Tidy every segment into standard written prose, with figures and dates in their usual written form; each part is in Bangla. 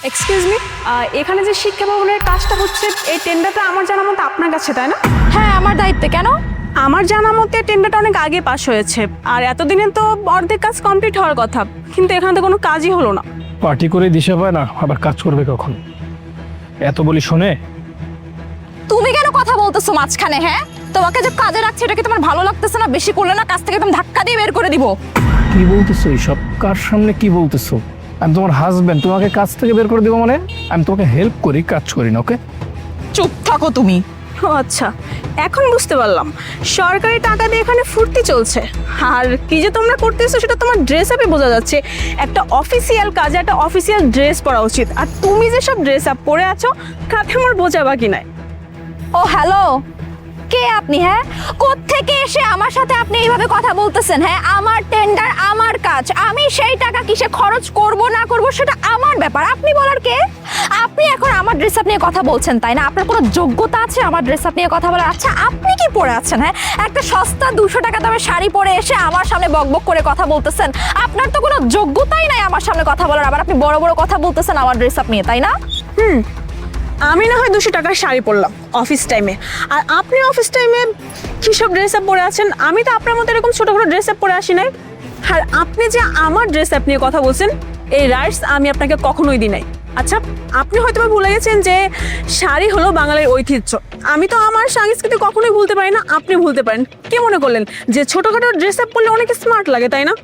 এক্সকিউজ মি, এখানে যে শিক্ষা ভবনের কাজটা হচ্ছে এই টেন্ডারটা আমার জানা মতো আপনার কাছে, তাই না? হ্যাঁ, আমার দায়িত্বে। কেন? আমার জানা মতে টেন্ডারটা অনেক আগে পাস হয়েছে, আর এতদিনে তো অর্ধেক কাজ কমপ্লিট হওয়ার কথা, কিন্তু এখানে তো কোনো কাজই হলো না। পার্টি করে দিশা পায় না, আবার কাজ করবে কখন? এত বলি শোনে। তুমি কেন কথা বলতেছো মাঝখানে? হ্যাঁ, তোমাকে যে কাজে রাখছে এটা কি তোমার ভালো লাগতেছে না? বেশি করলে না কাজ থেকে তুমি ধাক্কা দিয়ে বের করে দিব। কি বলতেছো এইসব? কার সামনে কি বলতেছো? আমি তোমার হাজবেন্ড, তোমাকে কাজ থেকে বের করে দিব মানে? আমি তোমাকে হেল্প করি, কাজ করি না। ওকে, চুপ থাকো তুমি। ও আচ্ছা, এখন বুঝতে পারলাম সরকারি টাকা দিয়ে এখানে ফুর্তি চলছে। আর কি যে তোমরা করতেছো সেটা তোমার ড্রেস আপে বোঝা যাচ্ছে। একটা অফিসিয়াল কাজে একটা অফিসিয়াল ড্রেস পরা উচিত, আর তুমি যে সব ড্রেস আপ পরে আছো তাতে আমার বোঝা বাকি নাই। ও হ্যালো, কে আপনি? হ্যাঁ, কোত্থেকে এসে আমার সাথে আপনি এইভাবে কথা বলতেছেন? হ্যাঁ, আমার টেন্ডার, আমার কাজ, আমি সেই টাকা কিসে খরচ করব না করব সেটা আমার ব্যাপার। আপনি বলার কে? আপনি এখন আমার ড্রেস আপ নিয়ে কথা বলছেন, তাই না? আপনার কোনো যোগ্যতা আছে আমার ড্রেস আপ নিয়ে কথা বলার? আচ্ছা, আপনি কি পরে আছেন? হ্যাঁ, একটা সস্তা 200 টাকা দামের শাড়ি পরে এসে আমার সামনে বকবক করে কথা বলতেছেন। আপনার তো কোনো যোগ্যতাই নাই আমার সামনে কথা বলার, আবার আপনি বড় বড় কথা বলতেছেন আমার ড্রেস আপ নিয়ে, তাই না? আমি না হয় 200 টাকার শাড়ি পরলাম অফিস টাইমে, আর আপনি অফিস টাইমে কী সব ড্রেস আপ পরে আছেন? আমি তো আপনার মতো এরকম ছোটো ছোটো ড্রেস আপ পরে আসি নাই। আর আপনি যে আমার ড্রেস আপ নিয়ে কথা বলছেন, এই রাইটস আমি আপনাকে কখনোই দিই নাই। আচ্ছা, আপনি হয়তো বা ভুলে গেছেন যে শাড়ি হলো বাঙালির ঐতিহ্য। আমি তো আমার সংস্কৃতি কখনোই ভুলতে পারি না, আপনি ভুলতে পারেন। কি মনে করলেন যে ছোটোখাটো ড্রেস আপ পরলে অনেক স্মার্ট লাগে, তাই না?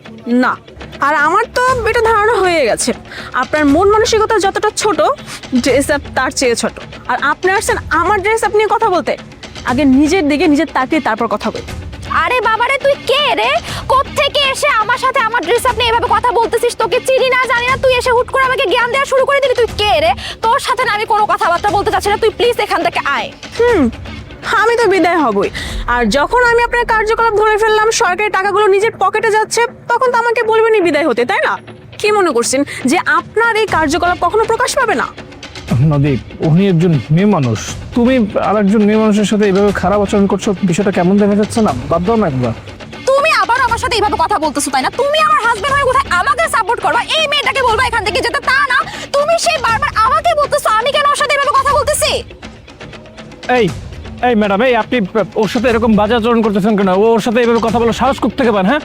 না, আর আমার তো এটা ধারণা হয়ে গেছে আপনার মন মানসিকতা যতটা ছোট, ড্রেস আপ তার চেয়ে ছোট। আর আপনি আসছেন আমার ড্রেস আপ নিয়ে কথা বলতে, আগে নিজের দিকে নিজের তাকিয়ে তারপর কথা বল। আরে বাবারে, তুই কে রে? কোত্থেকে এসে আমার সাথে আমার ড্রেস আপ নিয়ে এভাবে কথা বলতেছিস? তোকে চিনি না জানি না, তুই এসে হুট করে আমাকে জ্ঞান দেওয়া শুরু করে দিলি। তুই কে রে? তোর সাথে না আমি কোনো কথাবার্তা বলতে চাচ্ছি না, তুই প্লিজ এখান থেকে আয়। আমি তো বিদায় হবই। আর যখন আমি আপনার কার্যকলাপ ধরে ফেললাম, সরকারি টাকাগুলো নিজের পকেটে যাচ্ছে, তখন তো আমাকে বলবেনই বিদায় হতে, তাই না? কি মনে করছেন যে আপনার এই কার্যকলাপ কখনো প্রকাশ পাবে না? নদী, উনি একজন মেয়ে মানুষ, তুমি আর একজন মেয়ে মানুষের সাথে এইভাবে খারাপ আচরণ করছো, বিষয়টা কেমন দেখা যাচ্ছে না? বাদ দাও না একবার। তুমি আবার আমার সাথে এইভাবে কথা বলতেছো, তাই না? তুমি আমার হাজবেন্ড হয়ে কোথায় আমাকে সাপোর্ট করবা, এই মেয়েটাকে বলবা এখান থেকে যেতে, তা না তুমি সেই বারবার আমাকে বলতেছো আমি কেন ওর সাথে এইভাবে কথা বলতেছি? এই এই ম্যাডাম, এই আপনি ওর সাথে এরকম বাজে আচরণ করতেছেন কেন? ওর সাথে এইভাবে কথা বলার সাহস কোথা থেকে পান? হ্যাঁ,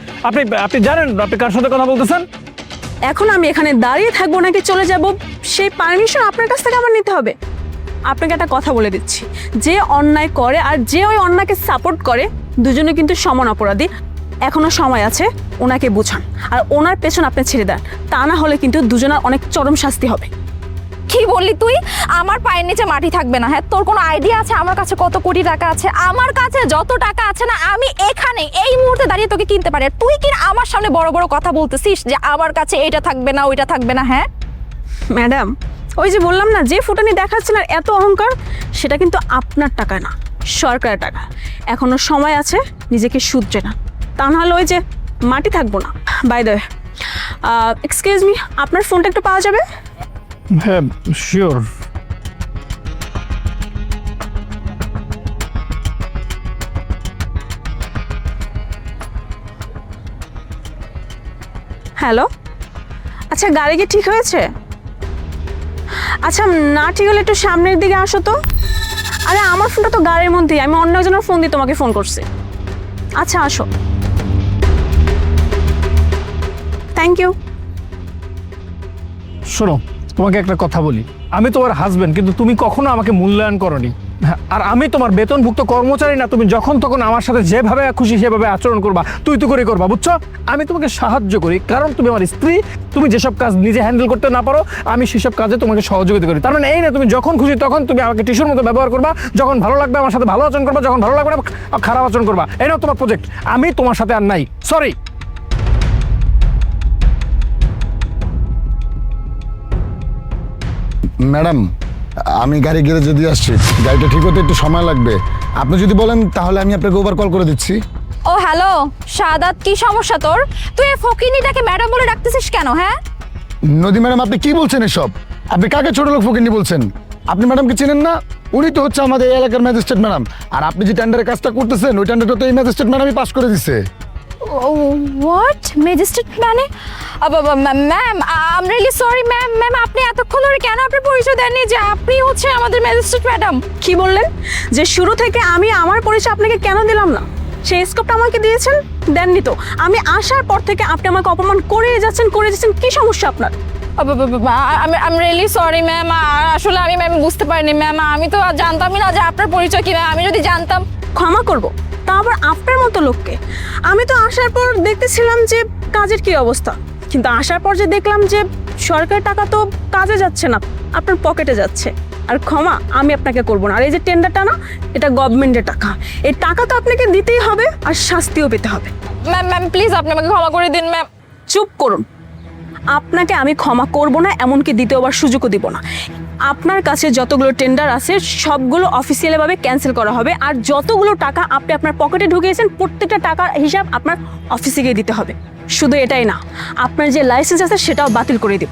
আপনি জানেন আপনি কার সাথে কথা বলতেছেন? এখন আমি এখানে দাঁড়িয়ে থাকবো নাকি চলে যাব, সেই পারমিশন আপনার কাছ থেকে আমার নিতে হবে। আপনাকে একটা কথা বলে দিচ্ছি, যে অন্যায় করে আর যে ওই অন্যায়কে সাপোর্ট করে, দুজনে কিন্তু সমান অপরাধী। এখনো সময় আছে, ওনাকে বুঝান আর ওনার পেছন আপনি ছেড়ে দেন, তা না হলে কিন্তু দুজনের অনেক চরম শাস্তি হবে। কি বললি তুই? আমার পায়ের নিচে মাটি থাকবে না? হ্যাঁ, তোর কোনো আইডিয়া আছে আমার কাছে কত কোটি টাকা আছে? আমার কাছে যত টাকা আছে না, আমি এখানে এই মুহূর্তে দাঁড়িয়ে তোকে কিনতে পারি। আর তুই কি আমার সামনে বড় বড় কথা বলতেছিস যে আমার কাছে এইটা থাকবে না ওইটা থাকবে না? হ্যাঁ ম্যাডাম, ওই যে বললাম না, যে ফুটানি দেখাচ্ছেন আর এত অহংকার, সেটা কিন্তু আপনার টাকা না, সরকারের টাকা। এখনো সময় আছে, নিজেকে শুধরে না, তা নাহলে ওই যে মাটি থাকবো না। By the way, excuse me, আপনার ফোনটা একটু পাওয়া যাবে? হ্যাঁ, শিওর। হ্যালো, আচ্ছা গাড়ি কি ঠিক হয়েছে? আচ্ছা, না ঠিক হলে একটু সামনের দিকে আসো তো। আরে আমার ফোনটা তো গাড়ির মধ্যেই, আমি অন্য একজনের ফোন দিয়ে তোমাকে ফোন করছি। আচ্ছা আসো, থ্যাংক ইউ। শোনো, তোমাকে একটা কথা বলি, আমি তোমার হাজবেন্ড, কিন্তু তুমি কখনো আমাকে মূল্যায়ন করোনি। আর আমি তোমার বেতনভুক্ত কর্মচারী না। তুমি যখন তখন আমার সাথে যেভাবে খুশি সেভাবে আচরণ করবা, তুই তো করে করবা, বুঝছো? আমি তোমাকে সাহায্য করি কারণ তুমি আমার স্ত্রী। তুমি যেসব কাজ নিজে হ্যান্ডেল করতে না পারো, আমি সেসব কাজে তোমাকে সহযোগিতা করি। তার মানে এই না তুমি যখন খুশি তখন তুমি আমাকে টিস্যুর মতো ব্যবহার করবা, যখন ভালো লাগবে আমার সাথে ভালো আচরণ করবা, যখন ভালো লাগবে না খারাপ আচরণ করবা। এই নাও তোমার প্রজেক্ট, আমি তোমার সাথে আর নাই, সরি। ম্যাডাম, আমি গাড়ি গ্যারেজে দিয়ে আসছি, গাড়িটা ঠিক হতে একটু সময় লাগবে। আপনি যদি বলেন তাহলে আমি আপনাকে ওভার কল করে দিচ্ছি। ও হ্যালো শাহাদাত, কি সমস্যা তোর? তুই এই ফকিনীটাকে ম্যাডাম বলে ডাকতেছিস কেন? হ্যাঁ নদী ম্যাডাম, আপনি কি বলছেন এসব? আপনি কাকে ছোট লোক ফকিন্নি বলছেন? আপনি ম্যাডামকে চেনেন না? উনি তো হচ্ছে আমাদের এই এলাকার ম্যাজিস্ট্রেট ম্যাডাম। আর আপনি যে টেন্ডারের কাজটা করতেছেন, ওই টেন্ডারটা তো এই ম্যাজিস্ট্রেট ম্যাডামই পাস করে দিছে। হোয়াট ম্যাজিস্ট্রেট মানে ma'am I am really sorry ma'am. Ma'am আপনি এতক্ষণ ধরে কেন আপনার পরিচয় দেননি যে আপনি হচ্ছে আমাদের ম্যাজিস্ট্রেট ম্যাডাম? কি বললেন যে শুরু থেকে আমি আমার পরিচয় আপনাকে কেন দিলাম না? সেই স্কোপটা আমাকে দিয়েছেন, দেননি তো। আমি আসার পর থেকে আপনি আমাকে অপমান করে যাচ্ছেন। কি সমস্যা আপনার? I am really sorry ma'am. আসলে আমি ম্যাম বুঝতে পারিনি ম্যাম, আমি তো জানতামই না যে আপনার পরিচয় কি ম্যাম। আমি যদি জানতাম। ক্ষমা করব, তা আবার আপনার মতো লোককে। আমি তো আসার পর দেখতেছিলাম যে কাজের কি অবস্থা, কিন্তু আসার পর যে দেখলাম যে সরকারের টাকা তো কাজে যাচ্ছে না, আপনার পকেটে যাচ্ছে। আর ক্ষমা আমি আপনাকে করব না। আর এই যে টেন্ডারটা না, এটা গভর্নমেন্টের টাকা, এই টাকা তো আপনাকে দিতেই হবে আর শাস্তিও পেতে হবে। ম্যাম প্লিজ আপনি আমাকে ক্ষমা করে দিন ম্যাম। চুপ করুন, আপনাকে আমি ক্ষমা করব না, এমনকি দ্বিতীয়বার সুযোগও দিব না। আপনার কাছে যতগুলো টেন্ডার আছে সবগুলো অফিসিয়ালিভাবে ক্যান্সেল করা হবে। আর যতগুলো টাকা আপনি আপনার পকেটে ঢুকিয়েছেন প্রত্যেকটা টাকার হিসাব আপনার অফিসে গিয়ে দিতে হবে। শুধু এটাই না, আপনার যে লাইসেন্স আছে সেটাও বাতিল করে দিব।